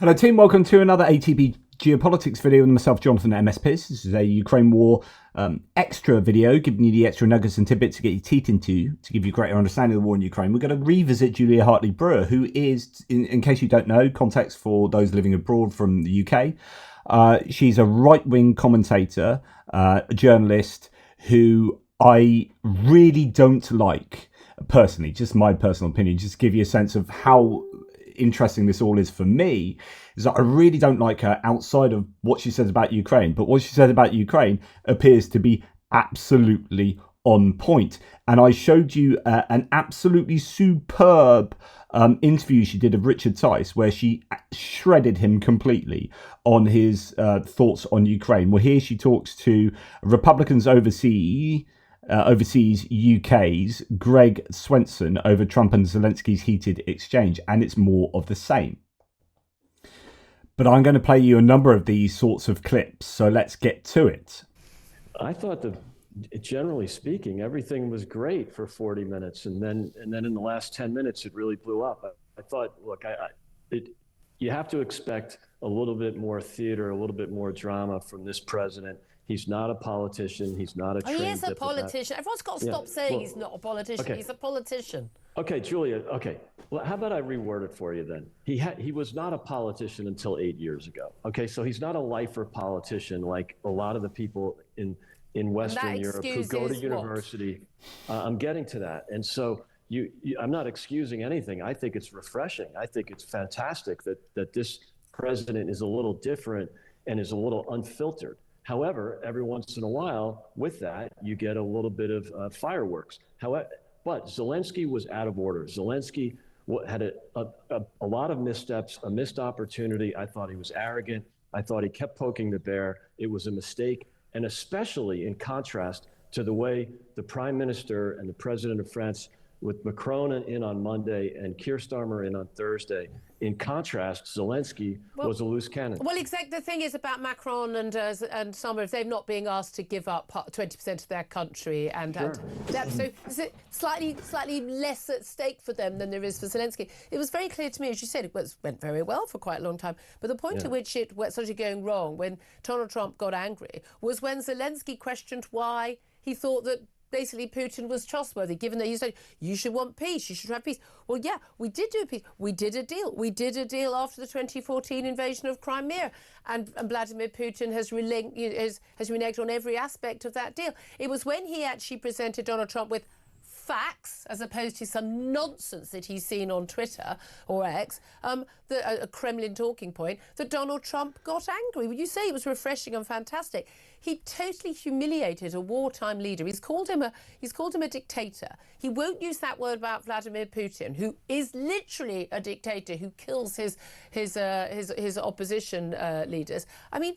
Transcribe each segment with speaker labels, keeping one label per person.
Speaker 1: Hello team, welcome to another ATB Geopolitics video with myself, Jonathan MS Pearce. This is a Ukraine war extra video, giving you the extra nuggets and tidbits to get your teeth into, to give you greater understanding of the war in Ukraine. We're going to revisit Julia Hartley Brewer, who is, in case you don't know, context for those living abroad from the UK. She's a right-wing commentator, a journalist who I really don't like, personally, just my personal opinion, just to give you a sense of how interesting this all is for me, is that I really don't like her outside of what she says about Ukraine, but what she says about Ukraine appears to be absolutely on point. And I showed you an absolutely superb interview she did of Richard Tice, where she shredded him completely on his thoughts on Ukraine. Well, here she talks to Republicans overseas UK's Greg Swenson over Trump and Zelensky's heated exchange, and it's more of the same. But I'm going to play you a number of these sorts of clips, so let's get to it.
Speaker 2: I thought that, generally speaking, everything was great for 40 minutes, and then in the last 10 minutes, it really blew up. I thought, look, you have to expect a little bit more theater, a little bit more drama from this president. He's not a politician. He's not a trained
Speaker 3: he is a
Speaker 2: diplomat.
Speaker 3: politician. Everyone's got to stop saying he's not a politician. Okay. He's a politician.
Speaker 2: Okay, Julia, okay. Well, how about I reword it for you then? He was not a politician until 8 years ago. Okay, so he's not a lifer politician like a lot of the people in Western Europe who go to university. I'm getting to that. And so I'm not excusing anything. I think it's refreshing. I think it's fantastic that this president is a little different and is a little unfiltered. However, every once in a while, with that, you get a little bit of fireworks. However, but Zelensky was out of order. Zelensky had a lot of missteps, a missed opportunity. I thought he was arrogant. I thought he kept poking the bear. It was a mistake, and especially in contrast to the way the Prime Minister and the President of France, with Macron in on Monday and Keir Starmer in on Thursday. In contrast, Zelensky was a loose cannon.
Speaker 3: Well, exactly. The thing is about Macron and Starmer, they're not being asked to give up 20% of their country, and so is it slightly less at stake for them than there is for Zelensky. It was very clear to me, as you said, it went very well for quite a long time. But the point at which it started going wrong, when Donald Trump got angry, was when Zelensky questioned why he thought that basically Putin was trustworthy, given that he said, you should want peace, you should have peace. Well, yeah, we did do peace. We did a deal. We did a deal after the 2014 invasion of Crimea. And Vladimir Putin has reneged on every aspect of that deal. It was when he actually presented Donald Trump with facts, as opposed to some nonsense that he's seen on Twitter or X, a Kremlin talking point, that Donald Trump got angry. Would you say it was refreshing and fantastic? He totally humiliated a wartime leader. He's called him a dictator. He won't use that word about Vladimir Putin, who is literally a dictator who kills his opposition leaders. I mean,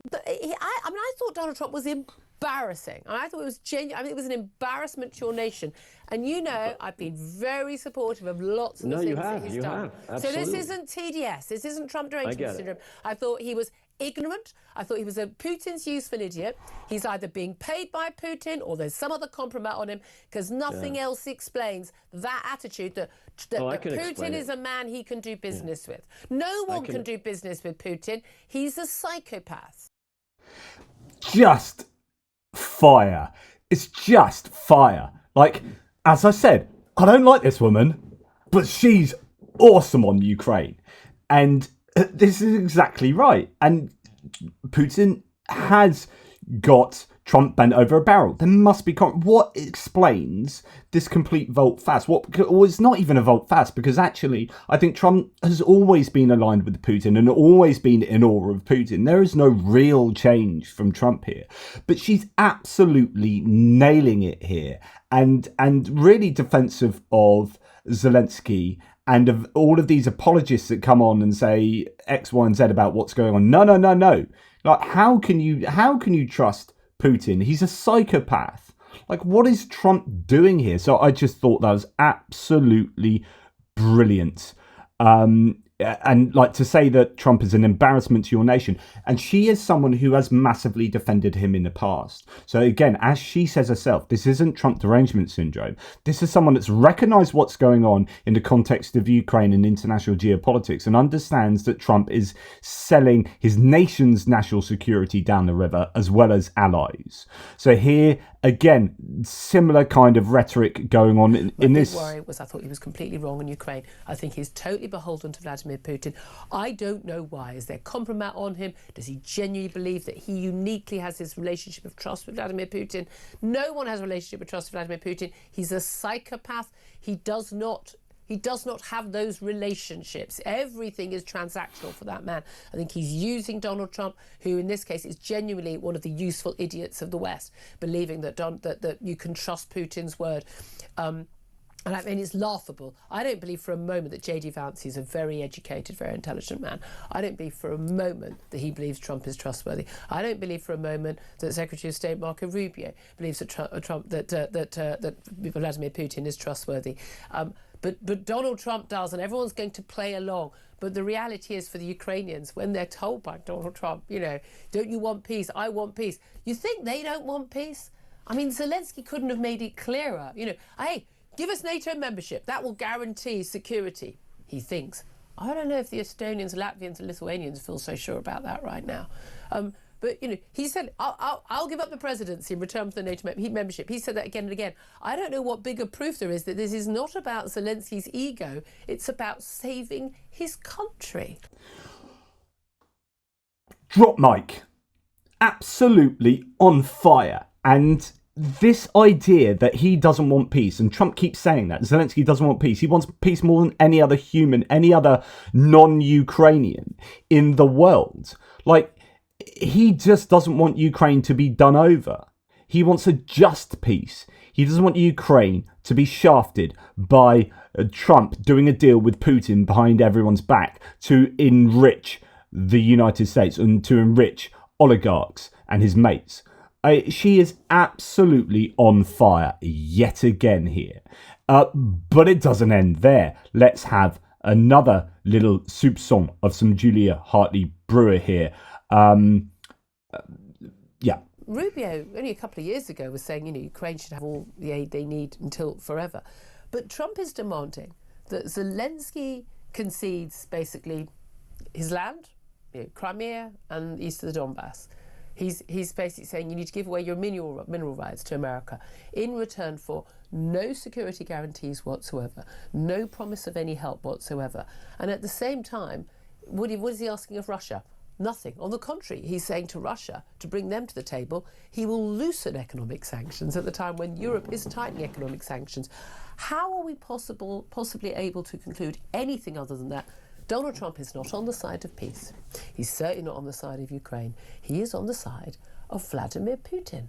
Speaker 3: I thought Donald Trump was embarrassing. I thought it was genuine. I mean, it was an embarrassment to your nation. And you know, I've been very supportive of lots of the things that he's done. So this isn't TDS. This isn't Trump derangement syndrome. I thought he was ignorant. I thought he was a Putin's useful idiot. He's either being paid by Putin or there's some other compromise on him, because nothing else explains that attitude that Putin is a man he can do business with. No one can do business with Putin. He's a psychopath.
Speaker 1: Just fire. It's just fire. Like, as I said, I don't like this woman, but she's awesome on Ukraine. And this is exactly right. And Putin has got Trump bent over a barrel. There must be... What explains this complete volte-face? Well, it's not even a volte-face, because actually, I think Trump has always been aligned with Putin and always been in awe of Putin. There is no real change from Trump here. But she's absolutely nailing it here. And really defensive of Zelensky and of all of these apologists that come on and say X, Y, and Z about what's going on. No. Like, how can you trust Putin? He's a psychopath. Like, what is Trump doing here? So I just thought that was absolutely brilliant. and like to say that Trump is an embarrassment to your nation. And she is someone who has massively defended him in the past. So again, as she says herself, this isn't Trump derangement syndrome. This is someone that's recognized what's going on in the context of Ukraine and international geopolitics and understands that Trump is selling his nation's national security down the river as well as allies. So here, again, similar kind of rhetoric going on in this.
Speaker 3: My big worry was I thought he was completely wrong on Ukraine. I think he's totally beholden to Vladimir Putin. I don't know why. Is there compromise on him? Does he genuinely believe that he uniquely has this relationship of trust with Vladimir Putin? No one has a relationship of trust with Vladimir Putin. He's a psychopath. He does not have those relationships. Everything is transactional for that man. I think he's using Donald Trump, who in this case is genuinely one of the useful idiots of the West, believing that you can trust Putin's word. And I mean, it's laughable. I don't believe for a moment that J.D. Vance is a very educated, very intelligent man. I don't believe for a moment that he believes Trump is trustworthy. I don't believe for a moment that Secretary of State Marco Rubio believes that that Vladimir Putin is trustworthy. But Donald Trump does, and everyone's going to play along. But the reality is for the Ukrainians, when they're told by Donald Trump, don't you want peace? I want peace. You think they don't want peace? I mean, Zelensky couldn't have made it clearer. Hey, give us NATO membership. That will guarantee security, he thinks. I don't know if the Estonians, Latvians and Lithuanians feel so sure about that right now. But, he said, I'll give up the presidency in return for the NATO membership. He said that again and again. I don't know what bigger proof there is that this is not about Zelensky's ego. It's about saving his country.
Speaker 1: Drop mic. Absolutely on fire. And this idea that he doesn't want peace, and Trump keeps saying that, Zelensky doesn't want peace. He wants peace more than any other human, any other non-Ukrainian in the world. Like, he just doesn't want Ukraine to be done over. He wants a just peace. He doesn't want Ukraine to be shafted by Trump doing a deal with Putin behind everyone's back to enrich the United States and to enrich oligarchs and his mates. She is absolutely on fire yet again here. But it doesn't end there. Let's have another little soupçon of some Julia Hartley Brewer here.
Speaker 3: Rubio, only a couple of years ago, was saying, Ukraine should have all the aid they need until forever. But Trump is demanding that Zelensky concedes basically his land, Crimea and east of the Donbass. He's basically saying you need to give away your mineral rights to America in return for no security guarantees whatsoever, no promise of any help whatsoever. And at the same time, what is he asking of Russia? Nothing. On the contrary, he's saying to Russia, to bring them to the table, he will loosen economic sanctions at the time when Europe is tightening economic sanctions. How are we possibly able to conclude anything other than that? Donald Trump is not on the side of peace. He's certainly not on the side of Ukraine. He is on the side of Vladimir Putin.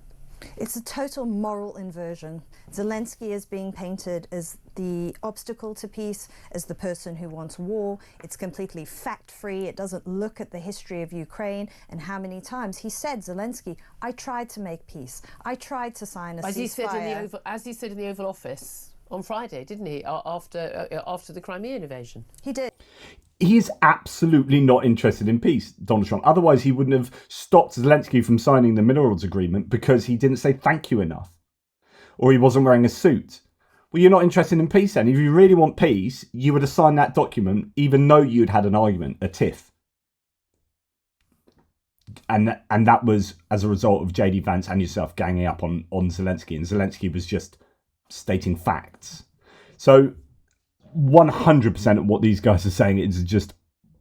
Speaker 4: It's a total moral inversion. Zelensky is being painted as the obstacle to peace, as the person who wants war. It's completely fact-free. It doesn't look at the history of Ukraine and how many times he said, Zelensky, I tried to make peace. I tried to sign a ceasefire.
Speaker 3: As he said in the Oval Office on Friday, didn't he, after the Crimean invasion?
Speaker 4: He did.
Speaker 1: He's absolutely not interested in peace, Donald Trump. Otherwise, he wouldn't have stopped Zelensky from signing the minerals agreement because he didn't say thank you enough. Or he wasn't wearing a suit. Well, you're not interested in peace then. If you really want peace, you would have signed that document even though you'd had an argument, a tiff. And that was as a result of J.D. Vance and yourself ganging up on Zelensky. And Zelensky was just stating facts. So 100% of what these guys are saying is just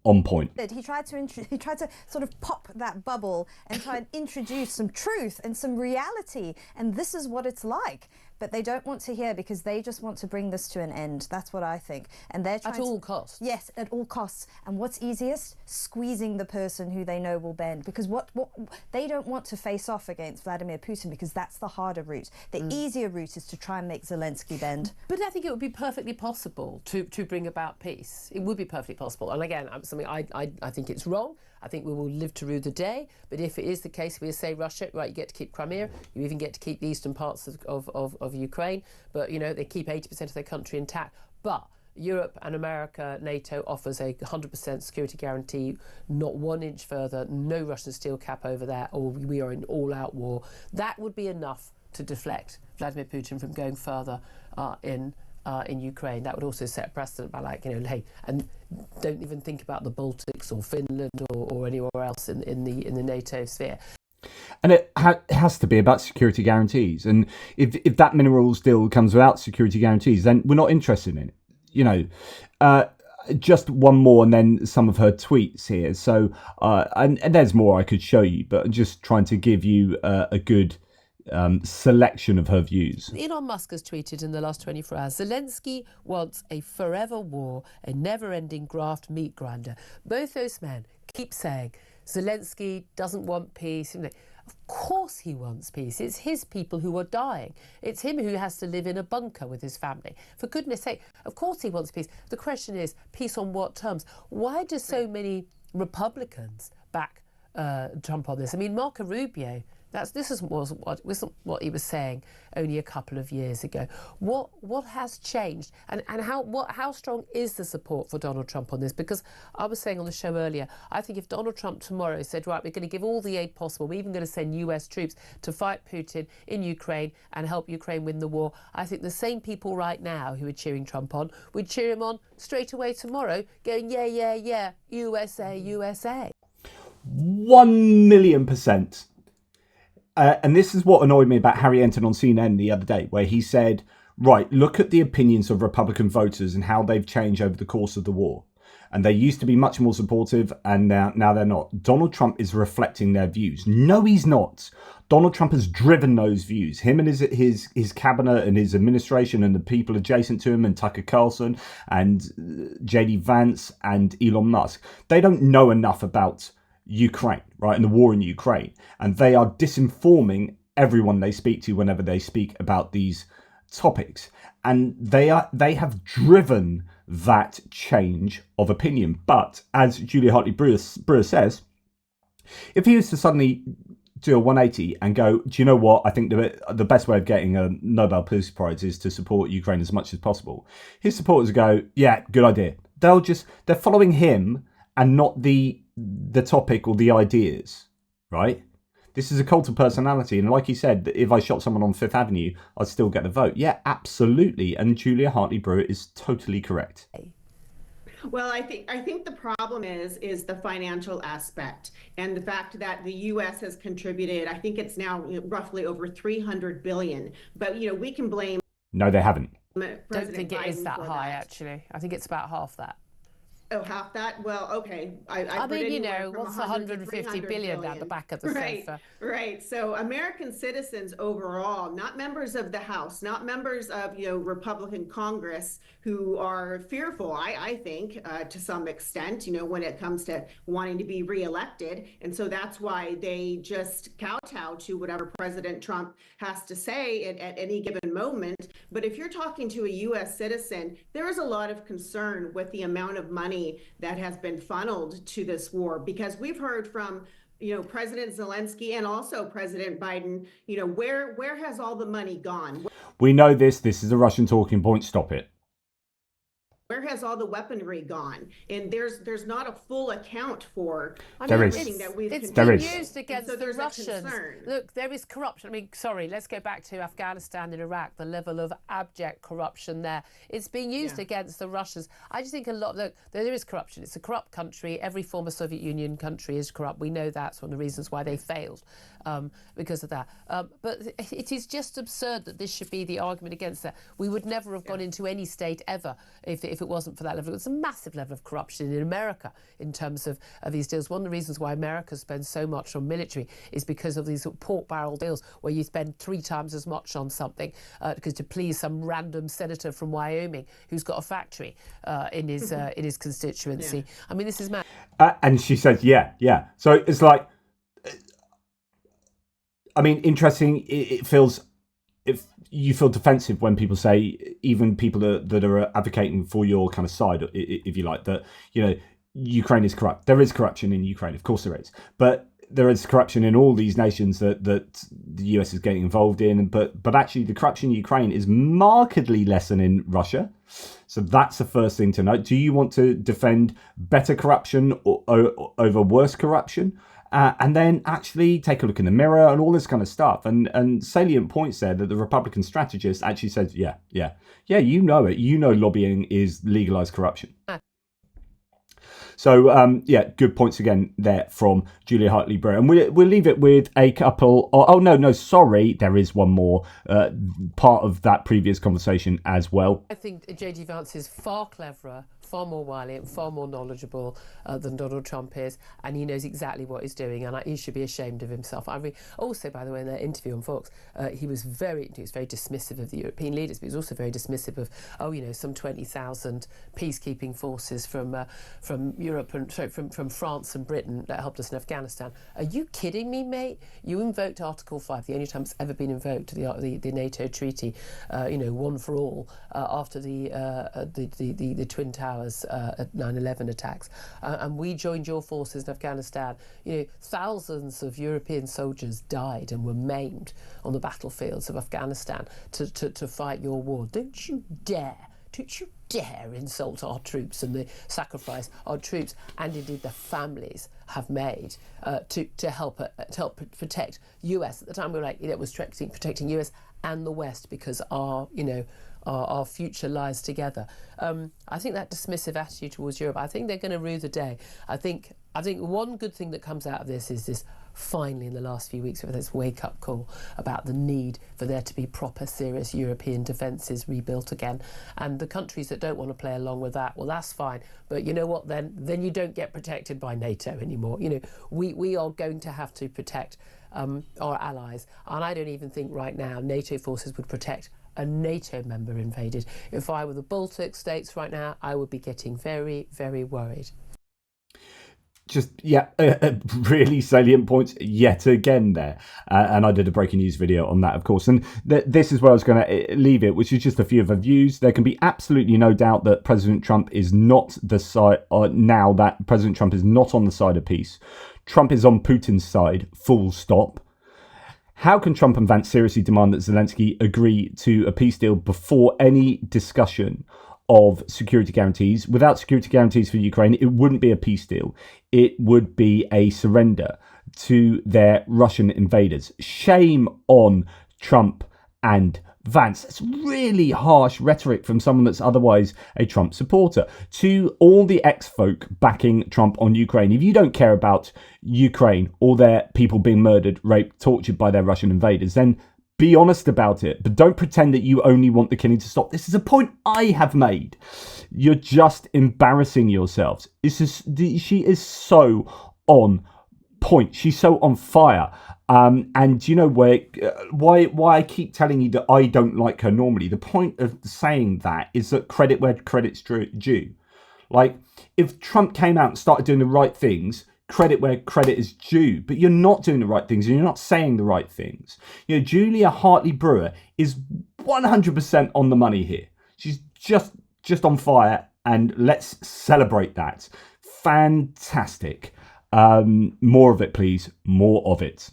Speaker 1: on point.
Speaker 4: He tried to sort of pop that bubble and try and introduce some truth and some reality, and this is what it's like. But they don't want to hear because they just want to bring this to an end. That's what I think. And they're trying
Speaker 3: at all costs.
Speaker 4: Yes, at all costs. And what's easiest? Squeezing the person who they know will bend. Because what they don't want to face off against Vladimir Putin because that's the harder route. The easier route is to try and make Zelensky bend.
Speaker 3: But I think it would be perfectly possible to bring about peace. It would be perfectly possible. And again, something I think it's wrong. I think we will live to rue the day. But if it is the case, we say Russia, right, you get to keep Crimea, you even get to keep the eastern parts of Ukraine, but they keep 80% of their country intact. But Europe and America, NATO offers a 100% security guarantee, not 1 inch further, no Russian steel cap over that, or we are in all-out war. That would be enough to deflect Vladimir Putin from going further in Ukraine. That would also set a precedent by, like, hey, and don't even think about the Baltics or Finland or anywhere else in the NATO sphere.
Speaker 1: And it has to be about security guarantees. And if that minerals deal comes without security guarantees, then we're not interested in it. Just one more and then some of her tweets here. So, and there's more I could show you, but I'm just trying to give you a good selection of her views.
Speaker 3: Elon Musk has tweeted in the last 24 hours, Zelensky wants a forever war, a never-ending graft meat grinder. Both those men keep saying Zelensky doesn't want peace. Of course he wants peace. It's his people who are dying. It's him who has to live in a bunker with his family. For goodness sake, of course he wants peace. The question is, peace on what terms? Why do so many Republicans back Trump on this? I mean, Marco Rubio, this wasn't what he was saying only a couple of years ago. What has changed, and how strong is the support for Donald Trump on this? Because I was saying on the show earlier, I think if Donald Trump tomorrow said, right, we're going to give all the aid possible, we're even going to send US troops to fight Putin in Ukraine and help Ukraine win the war, I think the same people right now who are cheering Trump on would cheer him on straight away tomorrow, going, yeah, USA, USA.
Speaker 1: 1,000,000%. And this is what annoyed me about Harry Enton on CNN the other day, where he said, right, look at the opinions of Republican voters and how they've changed over the course of the war. And they used to be much more supportive, and now they're not. Donald Trump is reflecting their views. No, he's not. Donald Trump has driven those views. Him and his cabinet and his administration and the people adjacent to him and Tucker Carlson and JD Vance and Elon Musk. They don't know enough about Ukraine, right, and the war in Ukraine, and they are disinforming everyone they speak to whenever they speak about these topics, and they have driven that change of opinion. But as Julia Hartley-Brewer says, if he was to suddenly do a 180 and go, do you know what, I think the best way of getting a Nobel Peace Prize is to support Ukraine as much as possible, his supporters go, yeah, good idea. They're following him and not the topic or the ideas, right? This is a cult of personality, and like he said, if I shot someone on Fifth Avenue, I'd still get the vote. Yeah, absolutely, and Julia Hartley-Brewer is totally correct.
Speaker 5: Well, I think the problem is the financial aspect, and the fact that the U.S. has contributed. I think it's now roughly over $300 billion, but we can blame.
Speaker 1: No, they haven't.
Speaker 3: Don't think it is that high, actually. I think it's about half that.
Speaker 5: Oh, half that? Well, okay.
Speaker 3: I mean, what's 150 billion at the back of the sofa?
Speaker 5: Right. So American citizens overall, not members of the House, not members of, Republican Congress, who are fearful, I think, to some extent, when it comes to wanting to be reelected. And so that's why they just kowtow to whatever President Trump has to say at any given moment. But if you're talking to a U.S. citizen, there is a lot of concern with the amount of money that has been funneled to this war, because we've heard from President Zelensky and also President Biden, where has all the money gone?
Speaker 1: We know this is a Russian talking point. Stop it.
Speaker 5: Where has all the weaponry gone? And there's not a full account for
Speaker 3: everything that we've contributed. It's been used against the Russians. Look, there is corruption. I mean, sorry, let's go back to Afghanistan and Iraq, the level of abject corruption there. It's being used against the Russians. I just think there is corruption. It's a corrupt country. Every former Soviet Union country is corrupt. We know that's one of the reasons why they failed, because of that. But it is just absurd that this should be the argument against that. We would never have gone into any state ever if it wasn't for that level. It's a massive level of corruption in America in terms of these deals. One of the reasons why America spends so much on military is because of these pork barrel deals where you spend 3 times as much on something because to please some random senator from Wyoming who's got a factory in his constituency. Yeah. I mean, this is mad.
Speaker 1: And she says, yeah. So it's like, I mean, interesting. It feels, if you feel defensive when people say, even people that are advocating for your kind of side, if you like, that Ukraine is corrupt. There is corruption in Ukraine, of course there is, but there is corruption in all these nations that the US is getting involved in, but actually the corruption in Ukraine is markedly less than in Russia. So that's the first thing to note. Do you want to defend better corruption over worse corruption? And then actually take a look in the mirror and all this kind of stuff. And salient points there that the Republican strategist actually says, yeah, you know it. You know lobbying is legalized corruption. So, good points again there from Julia Hartley Brewer. And we'll leave it with a couple. Sorry, there is one more part of that previous conversation as well.
Speaker 3: I think J.D. Vance is far cleverer, far more wily, and far more knowledgeable than Donald Trump is, and he knows exactly what he's doing, and he should be ashamed of himself. Also, by the way, in that interview on Fox, he was very dismissive of the European leaders, but he was also very dismissive of some 20,000 peacekeeping forces from Europe and from France and Britain that helped us in Afghanistan. Are you kidding me, mate? You invoked Article 5, the only time it's ever been invoked, the NATO treaty, one for all, after the Twin Towers at 9/11 attacks, and we joined your forces in Afghanistan. Thousands of European soldiers died and were maimed on the battlefields of Afghanistan to fight your war. Don't you dare insult our troops and the sacrifice our troops and indeed the families have made to help protect US. At the time we were like, it was protecting US and the West because our future lies together. I think that dismissive attitude towards Europe, I think they're going to rue the day. I think one good thing that comes out of this is this, finally in the last few weeks, with this wake-up call about the need for there to be proper, serious European defences rebuilt again. And the countries that don't want to play along with that, well, that's fine. But you know what, then you don't get protected by NATO anymore. We are going to have to protect our allies. And I don't even think right now NATO forces would protect a NATO member invaded. If I were the Baltic states right now, I would be getting very, very worried.
Speaker 1: Really salient points yet again there. And I did a breaking news video on that, of course. And this is where I was going to leave it, which is just a few of the views. There can be absolutely no doubt that President Trump is not the side, now that President Trump is not on the side of peace. Trump is on Putin's side, full stop. How can Trump and Vance seriously demand that Zelensky agree to a peace deal before any discussion of security guarantees? Without security guarantees for Ukraine, it wouldn't be a peace deal. It would be a surrender to their Russian invaders. Shame on Trump and Vance. It's really harsh rhetoric from someone that's otherwise a Trump supporter. To all the ex-folk backing Trump on Ukraine, if you don't care about Ukraine or their people being murdered, raped, tortured by their Russian invaders, then be honest about it. But don't pretend that you only want the killing to stop. This is a point I have made. You're just embarrassing yourselves. She is so on point. She's so on fire. And you know why I keep telling you that I don't like her normally? The point of saying that is that credit where credit's due. Like, if Trump came out and started doing the right things, credit where credit is due. But you're not doing the right things and you're not saying the right things. Julia Hartley Brewer is 100% on the money here. She's just on fire, and let's celebrate that. Fantastic. More of it, please. More of it.